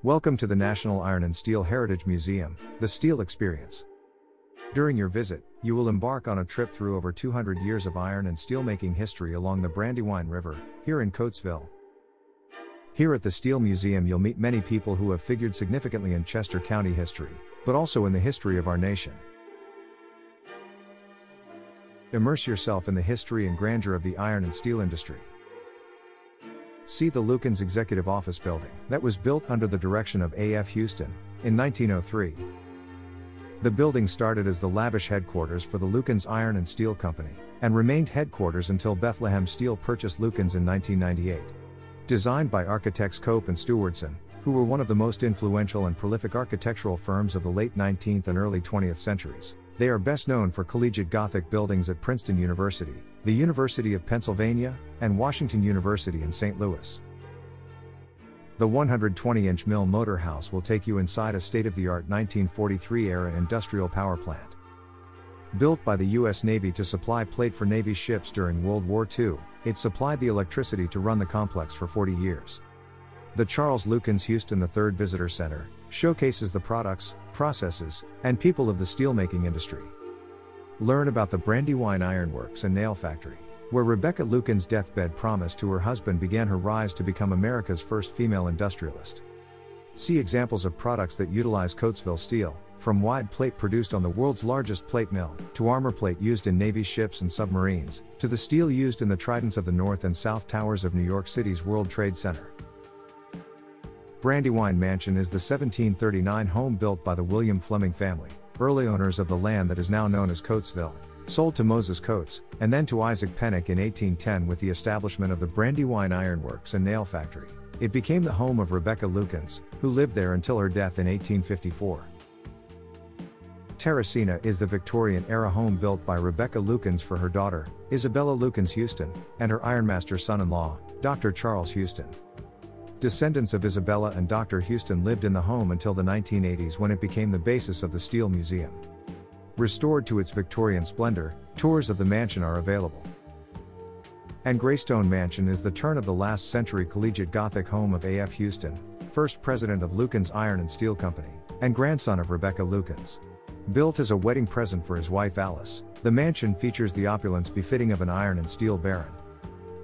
Welcome to the National Iron and Steel Heritage Museum, the Steel Experience. During your visit, you will embark on a trip through over 200 years of iron and steelmaking history along the Brandywine River, here in Coatesville. Here at the Steel Museum you'll meet many people who have figured significantly in Chester County history, but also in the history of our nation. Immerse yourself in the history and grandeur of the iron and steel industry. See the Lukens Executive Office Building, that was built under the direction of A.F. Houston, in 1903. The building started as the lavish headquarters for the Lukens Iron and Steel Company, and remained headquarters until Bethlehem Steel purchased Lukens in 1998. Designed by architects Cope and Stewardson, who were one of the most influential and prolific architectural firms of the late 19th and early 20th centuries, they are best known for collegiate Gothic buildings at Princeton University, the University of Pennsylvania, and Washington University in St. Louis. The 120-inch mill motor house will take you inside a state-of-the-art 1943-era industrial power plant. Built by the U.S. Navy to supply plate for Navy ships during World War II, it supplied the electricity to run the complex for 40 years. The Charles Lukens Houston III Visitor Center showcases the products, processes, and people of the steelmaking industry. Learn about the Brandywine Iron Works and Nail Factory, where Rebecca Lukens' deathbed promise to her husband began her rise to become America's first female industrialist. See examples of products that utilize Coatesville steel, from wide plate produced on the world's largest plate mill, to armor plate used in Navy ships and submarines, to the steel used in the tridents of the North and South Towers of New York City's World Trade Center. Brandywine Mansion is the 1739 home built by the William Fleming family, early owners of the land that is now known as Coatesville, sold to Moses Coates, and then to Isaac Pennock in 1810 with the establishment of the Brandywine Iron Works and Nail Factory. It became the home of Rebecca Lukens, who lived there until her death in 1854. Terracina is the Victorian-era home built by Rebecca Lukens for her daughter, Isabella Lukens Houston, and her ironmaster son-in-law, Dr. Charles Houston. Descendants of Isabella and Dr. Houston lived in the home until the 1980s when it became the basis of the Steel Museum. Restored to its Victorian splendor, tours of the mansion are available. And Greystone Mansion is the turn of the last century collegiate Gothic home of A.F. Houston, first president of Lukens Iron and Steel Company, and grandson of Rebecca Lukens. Built as a wedding present for his wife Alice, the mansion features the opulence befitting of an iron and steel baron.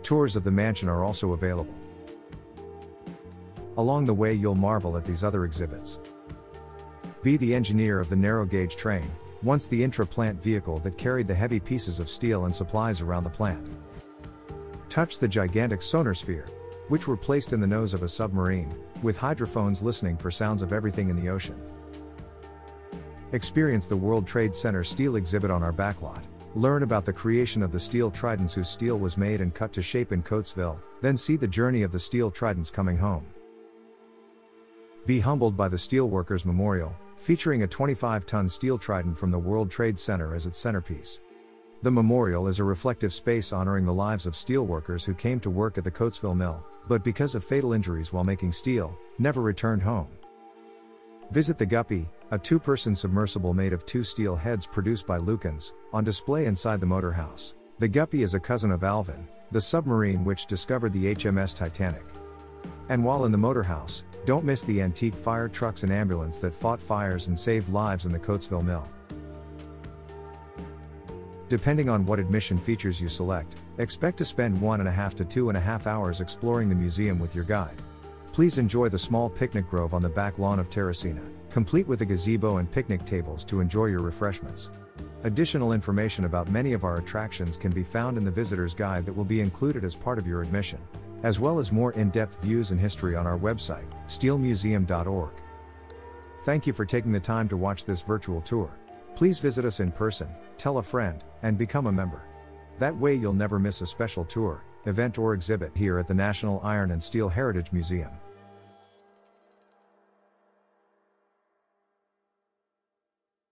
Tours of the mansion are also available. Along the way you'll marvel at these other exhibits. Be the engineer of the narrow gauge train, once the intra-plant vehicle that carried the heavy pieces of steel and supplies around the plant. Touch the gigantic sonar sphere, which were placed in the nose of a submarine, with hydrophones listening for sounds of everything in the ocean. Experience the World Trade Center steel exhibit on our backlot. Learn about the creation of the steel tridents whose steel was made and cut to shape in Coatesville, then see the journey of the steel tridents coming home. Be humbled by the Steelworkers Memorial, featuring a 25-ton steel trident from the World Trade Center as its centerpiece. The memorial is a reflective space honoring the lives of steelworkers who came to work at the Coatesville mill, but because of fatal injuries while making steel, never returned home. Visit the Guppy, a two-person submersible made of two steel heads produced by Lukens, on display inside the motor house. The Guppy is a cousin of Alvin, the submarine which discovered the HMS Titanic. And while in the motor house, don't miss the antique fire trucks and ambulance that fought fires and saved lives in the Coatesville mill. Depending on what admission features you select, expect to spend 1.5 to 2.5 hours exploring the museum with your guide. Please enjoy the small picnic grove on the back lawn of Terracina, complete with a gazebo and picnic tables to enjoy your refreshments. Additional information about many of our attractions can be found in the visitor's guide that will be included as part of your admission, as well as more in-depth views and history on our website, steelmuseum.org. Thank you for taking the time to watch this virtual tour. Please visit us in person, tell a friend, and become a member. That way you'll never miss a special tour, event or exhibit here at the National Iron and Steel Heritage Museum.